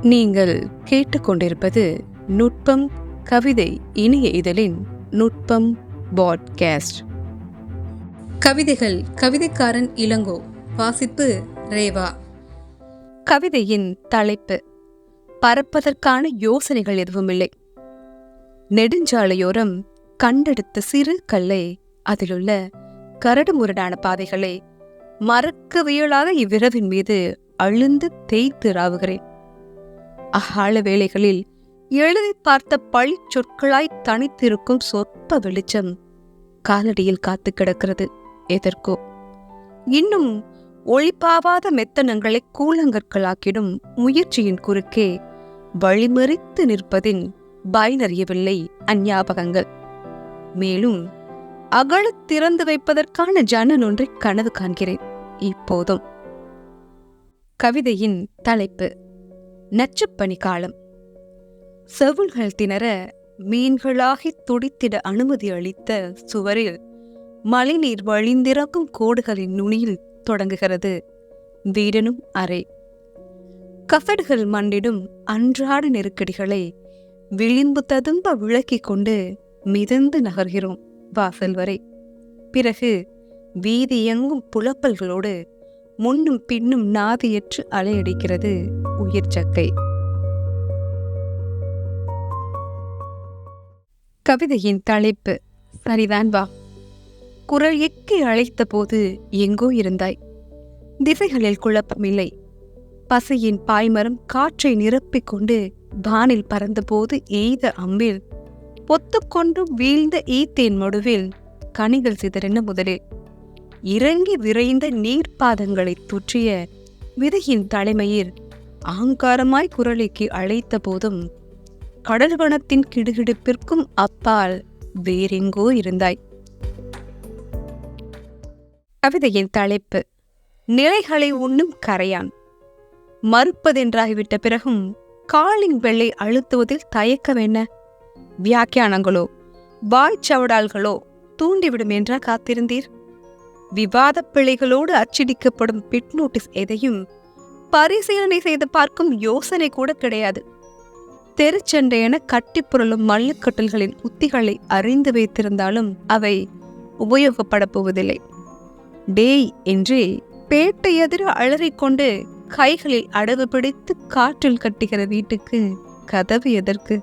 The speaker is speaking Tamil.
நீங்கள் கேட்டுக்கொண்டிருப்பது நுட்பம் கவிதை இணைய இதழின் நுட்பம் பாட்காஸ்ட். கவிதைகள் கவிதைக்காரன் இளங்கோ. வாசிப்பு ரேவா. கவிதையின் தலைப்பு: பறப்பதற்கான யோசனைகள் எதுவுமில்லை. நெடுஞ்சாலையோரம் கண்டெடுத்த சிறு கல்லை, அதிலுள்ள கரடு முரடான பாதைகளை மறக்கவியலாத இவ்விரவின் மீது அழுந்து தேய்த்து ராவுகிறேன். அகால வேளைகளில் எழுதி பார்த்த பழி சொற்களாய் தனித்திருக்கும் சொற்ப வெளிச்சம் காலடியில் காத்து கிடக்கிறது. எதற்கோ இன்னும் ஒளிப்பாவாத மெத்தனங்களை கூழங்கற்களாக்கிடும் முயற்சியின் குறுக்கே வழிமறித்து நிற்பதின் பயனறியவில்லை அஞ்ஞாபகங்கள். மேலும் அகலத் திறந்து வைப்பதற்கான ஜன்னல் ஒன்றை கனவு காண்கிறேன் இப்போதும். கவிதையின் தலைப்பு: நச்சுப்பனி காலம். செவுள்கள் திணற மீன்களாகி துடித்திட அனுமதி அளித்த சுவரில் மழைநீர் வழிந்திறக்கும் கோடுகளின் நுனியில் தொடங்குகிறது வீடனும் அறை. கஃபடுகள் மண்டிடும் அன்றாட நெருக்கடிகளை விளிம்பு ததும்ப விளக்கிக் கொண்டு மிதந்து நகர்கிறோம் வாசல் வரை. பிறகு வீதி எங்கும் புலப்பல்களோடு முன்னும் பின்னும் நாதியற்று அலையடிக்கிறது உயிர் சக்கை. கவிதையின் தலைப்பு: சரிதான் வா. குரல் எக்கி அழைத்த போது எங்கோ இருந்தாய். திசைகளில் குழப்பமில்லை. பசையின் பாய்மரம் காற்றை நிரப்பிக் கொண்டு வானில் பறந்தபோது எய்த அம்பில் பொத்துக்கொண்டு வீழ்ந்த ஈத்தேன் மடுவில் கனிகள் சிதறின முதலில். இறங்கி விரைந்த நீர்ப்பாதங்களை தூற்றிய விதையின் தலைமையில் ஆங்காரமாய் குரலுக்கு அழைத்த போதும் கடல்வனத்தின் கிடுகிடுப்பிற்கும் அப்பால் வேறெங்கோ இருந்தாய். கவிதையின் தலைப்பு: நிலைகளை உண்ணும் கரையான். மறுப்பதென்றாகிவிட்ட பிறகும் காலின் வெள்ளை அழுத்துவதில் தயக்கமென்ன? வியாக்கியானங்களோ வாய்ச்சவடால்களோ தூண்டிவிடும் என்றா காத்திருந்தீர்? விவாத பிழைகளோடு அச்சிடிக்கப்படும் பிட் நோட்டீஸ் எதையும் பரிசீலனை செய்து பார்க்கும் யோசனை கூட கிடையாது. தெருச்சண்டை என கட்டிப்புரளும் மல்லுக்கட்டல்களின் உத்திகளை அறிந்து வைத்திருந்தாலும் அவை உபயோகப்பட போவதில்லை. டேய் என்றே பேட்டை எதிர அலறிக்கொண்டு கைகளில் அடவு பிடித்து காற்றில் கட்டுகிற வீட்டுக்கு கதவு எதற்கு?